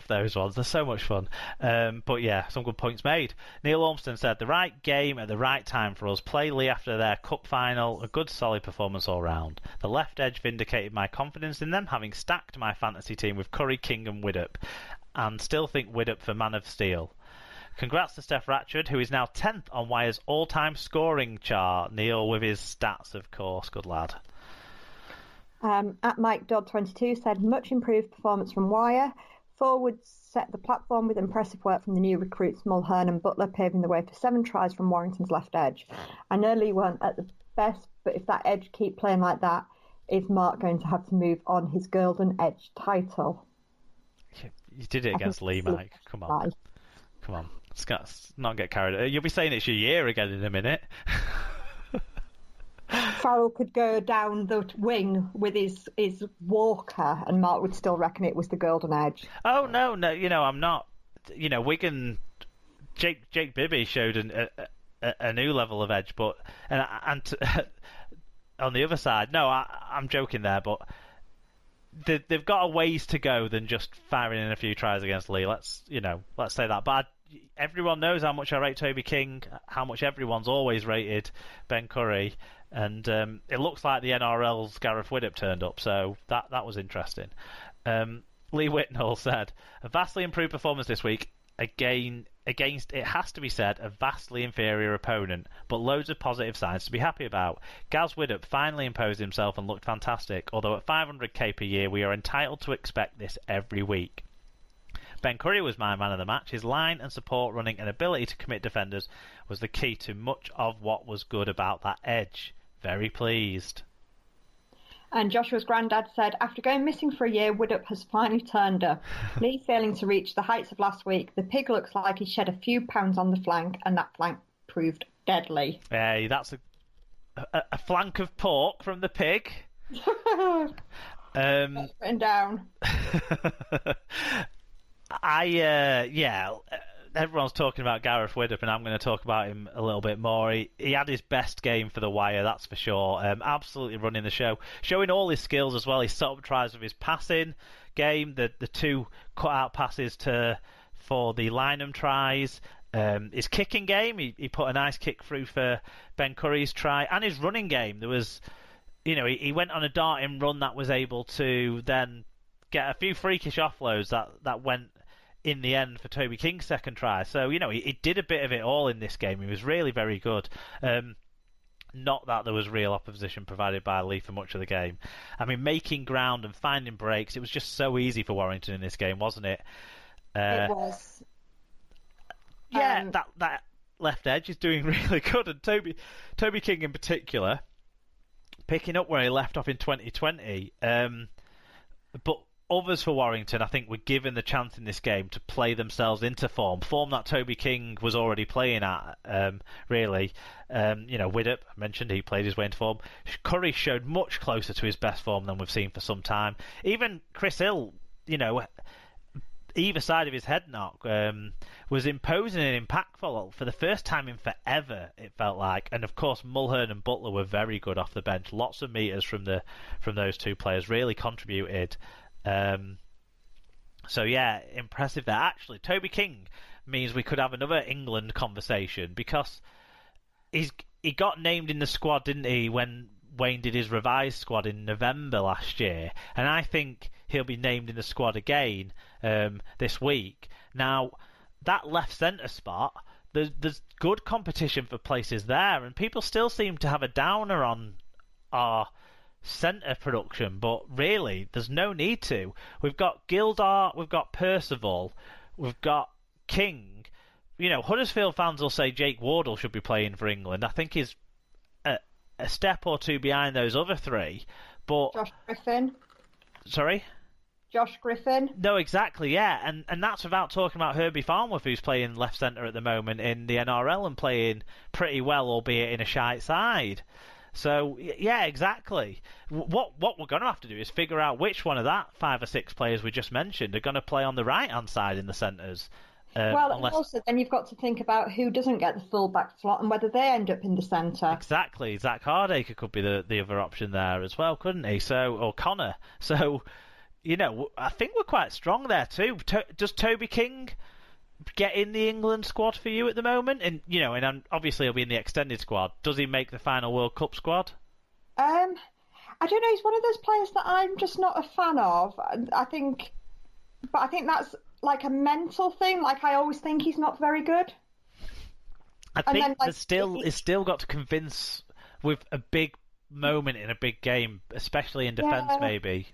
love those ones. They're so much fun. But yeah, some good points made. Neil Ormston said, the right game at the right time for us. Play Lee after their cup final. A good solid performance all round. The left edge vindicated my confidence in them, having stacked my fantasy team with Curry, King and Widdop. And still think Widdop for Man of Steel. Congrats to Steph Ratchford, who is now 10th on Wire's all-time scoring chart. Neil with his stats, of course. Good lad. At Mike Dodd 22 said, much improved performance from Wire. Forwards set the platform with impressive work from the new recruits Mulhern and Butler, paving the way for 7 tries from Warrington's left edge. I know Lee weren't at the best, but if that edge keep playing like that, is Mark going to have to move on his Golden Edge title? You did it against Lee, Mike. Come on. Come on. Let's not get carried away. You'll be saying it's your year again in a minute. Farrell could go down the wing with his walker and Mark would still reckon it was the Golden Edge. Oh, no, I'm not. Wigan, Jake Bibby showed a new level of edge, but and on the other side, no, I'm joking there, but they've got a ways to go than just firing in a few tries against Lee. Let's say that. But everyone knows how much I rate Toby King, how much everyone's always rated Ben Curry, and it looks like the NRL's Gareth Widdop turned up, so that was interesting. Lee Whitnall said, a vastly improved performance this week against, it has to be said, a vastly inferior opponent, but loads of positive signs to be happy about. Gaz Widdop finally imposed himself and looked fantastic, although at 500k per year we are entitled to expect this every week. Ben Curry was my man of the match. His line and support running and ability to commit defenders was the key to much of what was good about that edge. Very pleased. And Joshua's granddad said, after going missing for a year, Widdop has finally turned up. Lee failing to reach the heights of last week. The pig looks like he shed a few pounds on the flank, and that flank proved deadly. Hey, that's a flank of pork from the pig. That's written down. Everyone's talking about Gareth Widdop, and I'm going to talk about him a little bit more. He had his best game for the Wire, that's for sure. Absolutely running the show, showing all his skills as well. He set up tries with his passing game, the 2 cut-out passes for the Lynham tries. His kicking game, he put a nice kick through for Ben Curry's try, and his running game. There was, he went on a darting run that was able to then get a few freakish offloads that went in the end for Toby King's second try. So, he did a bit of it all in this game. He was really very good. Not that there was real opposition provided by Lee for much of the game. I mean, making ground and finding breaks, it was just so easy for Warrington in this game, wasn't it? It was. Yeah, that left edge is doing really good. And Toby King in particular, picking up where he left off in 2020. But others for Warrington, I think, were given the chance in this game to play themselves into form that Toby King was already playing at, really. Widdop, I mentioned, he played his way into form. Curry showed much closer to his best form than we've seen for some time. Even Chris Hill, either side of his head knock, was imposing and impactful for the first time in forever, it felt like. And of course, Mulhern and Butler were very good off the bench. Lots of meters from those two players, really contributed. So yeah, impressive there. Actually, Toby King means we could have another England conversation, because he got named in the squad, didn't he, when Wayne did his revised squad in November last year, and I think he'll be named in the squad again this week. Now, that left centre spot, there's good competition for places there, and people still seem to have a downer on our centre production, but really there's no need to. We've got Gildart, we've got Percival, we've got King. Huddersfield fans will say Jake Wardle should be playing for England. I think he's a step or two behind those other three, but Josh Griffin. Sorry? Josh Griffin. No, exactly, yeah, and that's without talking about Herbie Farnworth, who's playing left centre at the moment in the NRL and playing pretty well, albeit in a shite side. So, yeah, exactly. What we're going to have to do is figure out which one of that 5 or 6 players we just mentioned are going to play on the right-hand side in the centres. Also, then you've got to think about who doesn't get the full-back slot and whether they end up in the centre. Exactly. Zach Hardacre could be the other option there as well, couldn't he? Or Connor. So, I think we're quite strong there too. Does Toby King get in the England squad for you at the moment? And obviously he'll be in the extended squad. Does he make the final World Cup squad? I don't know. He's one of those players that I'm just not a fan of. I think that's like a mental thing. Like, I always think he's not very good. I think he's still got to convince with a big moment in a big game, especially in defence, maybe.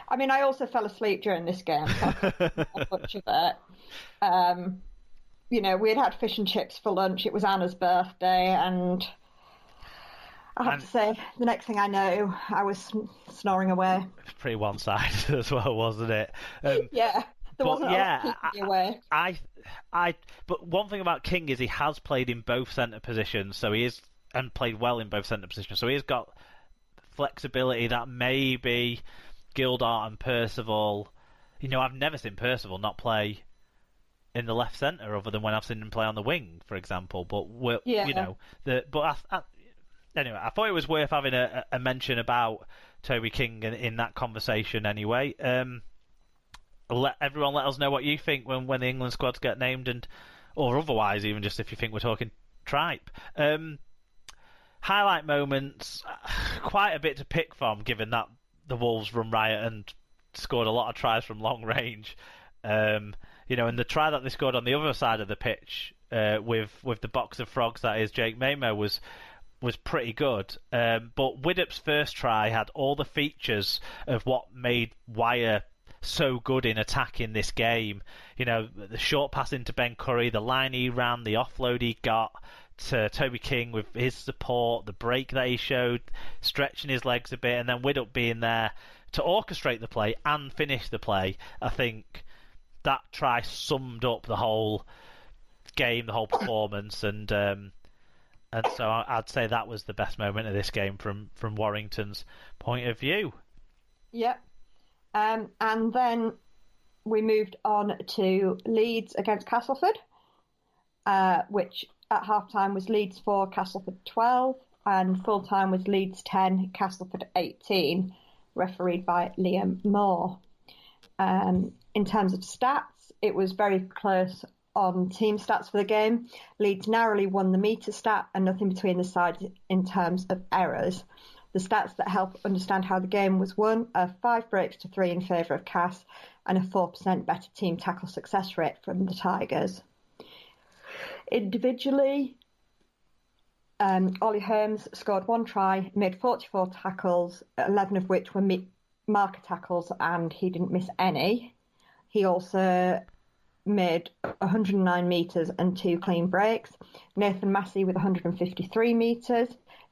I mean, I also fell asleep during this game, so I couldn't have much of it. We had fish and chips for lunch. It was Anna's birthday, and I have to say, the next thing I know, I was snoring away. It's pretty one-sided as well, wasn't it? Yeah, there wasn't a lot keeping me away. But one thing about King is he has played in both centre positions, so he is, and played well in both centre positions, so he's got flexibility that maybe Gildart and Percival. I've never seen Percival not play in the left centre other than when I've seen him play on the wing, for example. But anyway, I thought it was worth having a mention about Toby King in that conversation anyway. Let us know what you think when the England squads get named, or otherwise, even just if you think we're talking tripe. Highlight moments, quite a bit to pick from, given that the Wolves run riot and scored a lot of tries from long range. And the try that they scored on the other side of the pitch with the box of frogs that is Jake Mamo was pretty good. But Widdop's first try had all the features of what made Wire so good in attacking this game. The short pass into Ben Curry, the line he ran, the offload he got to Toby King with his support, the break that he showed, stretching his legs a bit, and then Widdop being there to orchestrate the play and finish the play. I think that try summed up the whole game, the whole performance, and so I'd say that was the best moment of this game from Warrington's point of view. Yep. And then we moved on to Leeds against Castleford, which at half-time was Leeds 4, Castleford 12, and full-time was Leeds 10, Castleford 18, refereed by Liam Moore. In terms of stats, it was very close on team stats for the game. Leeds narrowly won the meter stat and nothing between the sides in terms of errors. The stats that help understand how the game was won are 5 breaks to 3 in favour of Cass and a 4% better team tackle success rate from the Tigers. Individually, Ollie Holmes scored 1 try, made 44 tackles, 11 of which were marker tackles, and he didn't miss any. He also made 109 metres and 2 clean breaks. Nathan Massey with 153 metres,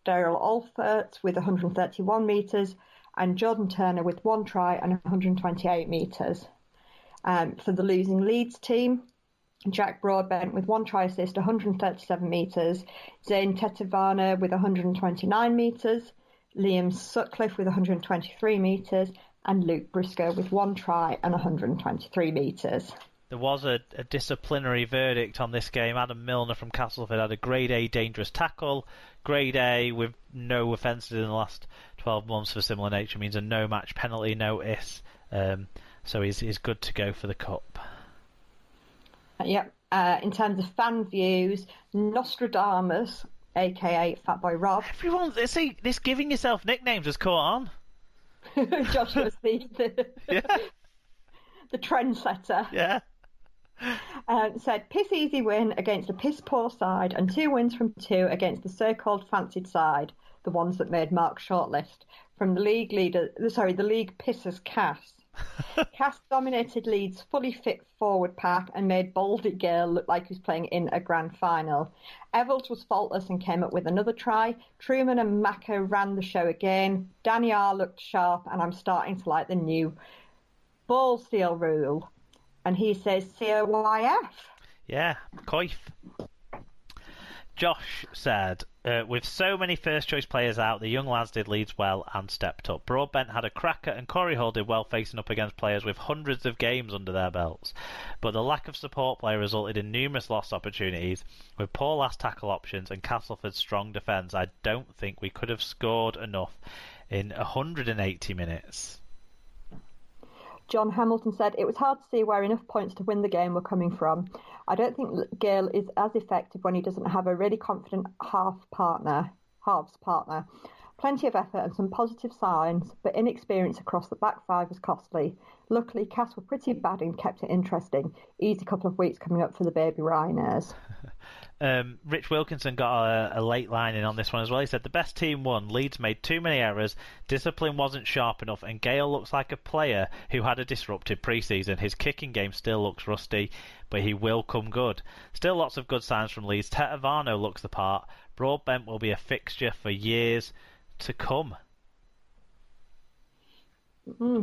Daryl Alford with 131 metres, and Jordan Turner with 1 try and 128 metres. For the losing Leeds team, Jack Broadbent with 1 try assist, 137 metres, Zane Tetevana with 129 metres, Liam Sutcliffe with 123 metres, and Luke Briscoe with 1 try and 123 metres. There was a disciplinary verdict on this game. Adam Milner from Castleford had a grade A dangerous tackle. Grade A with no offences in the last 12 months for similar nature means a no match penalty notice. So he's good to go for the cup. Yep. In terms of fan views, Nostradamus, aka Fatboy Rob. Everyone, this giving yourself nicknames has caught on. Joshua's the trendsetter. Yeah. Said piss easy win against a piss poor side and 2 wins from 2 against the so-called fancied side, the ones that made Mark's shortlist, from the league pissers Cass. Cass dominated Leeds' fully fit forward pack and made Baldy Gale look like he was playing in a grand final. Evalds was faultless and came up with another try. Truman and Maka ran the show again. Danny R looked sharp, and I'm starting to like the new ball steal rule. And he says COYF. Yeah, coif. Josh said, with so many first-choice players out, the young lads did Leeds well and stepped up. Broadbent had a cracker and Corey Hall did well facing up against players with hundreds of games under their belts. But the lack of support play resulted in numerous lost opportunities. With poor last tackle options and Castleford's strong defence, I don't think we could have scored enough in 180 minutes. John Hamilton said, "It was hard to see where enough points to win the game were coming from. I don't think Gill is as effective when he doesn't have a really confident halves partner. Plenty of effort and some positive signs, but inexperience across the back five was costly. Luckily, Cass were pretty bad and kept it interesting. Easy couple of weeks coming up for the baby Rhinos." Rich Wilkinson got a late line in on this one as well. He said, "The best team won. Leeds made too many errors. Discipline wasn't sharp enough, and Gale looks like a player who had a disrupted pre-season. His kicking game still looks rusty, but he will come good. Still lots of good signs from Leeds. Tetevano looks the part. Broadbent will be a fixture for years to come."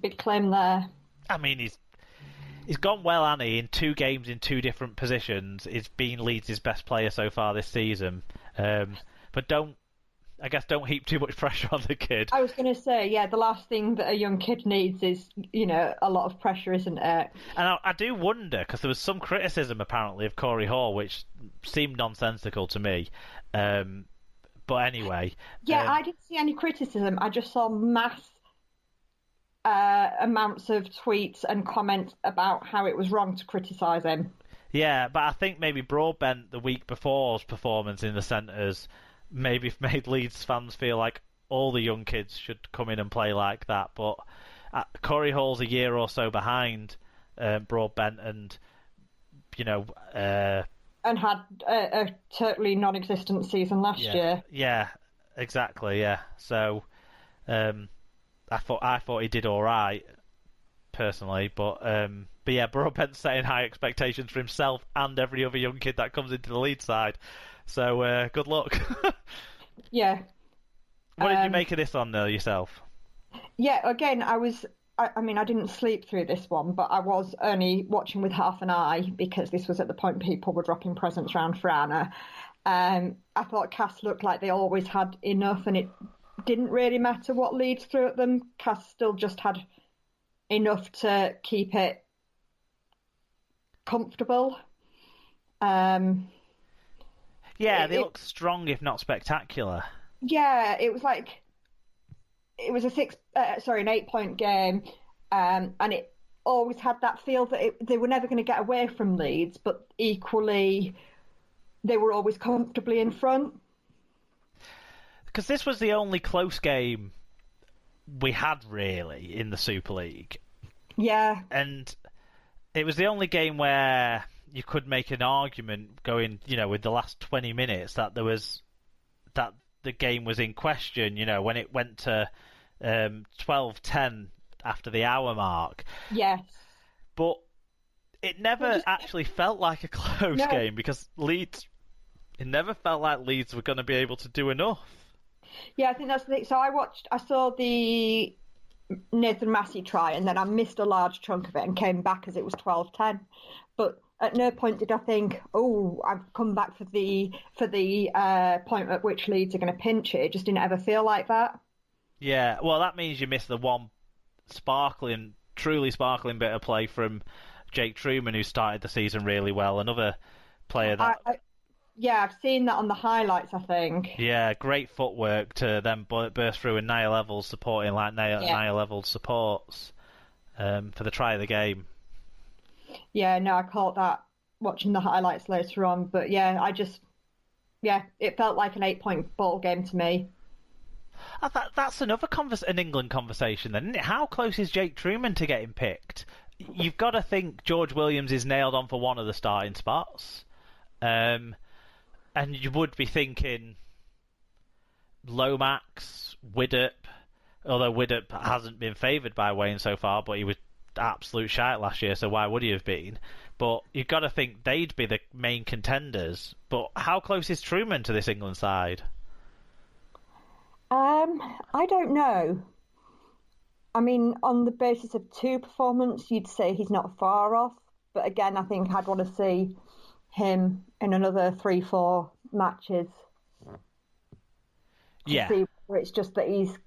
Big claim there. I mean, he's gone well, hasn't he? In 2 games in 2 different positions. He's been Leeds' best player so far this season. But don't heap too much pressure on the kid. I was going to say, yeah, the last thing that a young kid needs is, a lot of pressure, isn't it? And I do wonder, because there was some criticism apparently of Corey Hall, which seemed nonsensical to me. But anyway. Yeah, I didn't see any criticism. I just saw mass amounts of tweets and comments about how it was wrong to criticise him. Yeah, but I think maybe Broadbent the week before's performance in the centres maybe made Leeds fans feel like all the young kids should come in and play like that. But Corey Hall's a year or so behind Broadbent, and and had a totally non-existent season last year. Yeah, exactly. Yeah, so I thought he did all right personally, but yeah, Broadbent's setting high expectations for himself and every other young kid that comes into the Leeds side. So good luck. Yeah. What did you make of this one though yourself? Yeah, again, I mean, I didn't sleep through this one, but I was only watching with half an eye because this was at the point people were dropping presents around for Anna. I thought Cass looked like they always had enough, and it didn't really matter what Leeds threw at them. Cass still just had enough to keep it comfortable. Yeah, they look strong, if not spectacular. Yeah, it was like it was an 8-point game, and it always had that feel that they were never going to get away from Leeds, but equally they were always comfortably in front. Because this was the only close game we had really in the Super League. Yeah. And it was the only game where you could make an argument going, with the last 20 minutes that the game was in question, when it went to 12-10 after the hour mark. Yes. But it never actually felt like a close game because it never felt like Leeds were going to be able to do enough. Yeah, I think that's the thing. So I saw the Nathan Massey try, and then I missed a large chunk of it and came back as it was 12-10. But at no point did I think, I've come back for the point at which Leeds are going to pinch it. It just didn't ever feel like that. Yeah, well, that means you missed the one truly sparkling bit of play from Jake Truman, who started the season really well. Another player that... I've seen that on the highlights, I think. Yeah, great footwork to then burst through and Nia Levels supporting like Nia Levels supports for the try of the game. Yeah, no, I caught that watching the highlights later on. But yeah, it felt like an 8-point ball game to me. That's another an England conversation then, isn't it? How close is Jake Truman to getting picked? You've got to think George Williams is nailed on for one of the starting spots. And you would be thinking Lomax, Widdop, although Widdop hasn't been favoured by Wayne so far, but he was absolute shite last year, so why would he have been? But you've got to think they'd be the main contenders. But how close is Truman to this England side? I don't know. I mean, on the basis of 2 performances, you'd say he's not far off. But again, I think I'd want to see him in another 3-4 matches. Yeah. See where it's just that he's,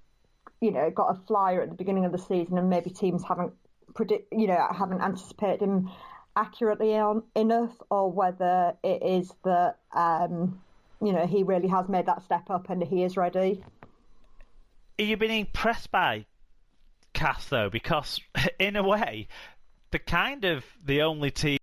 got a flyer at the beginning of the season, and maybe teams haven't anticipated him accurately enough, or whether it is that he really has made that step up and he is ready. Are you been impressed by cast though, because in a way, they're kind of the only team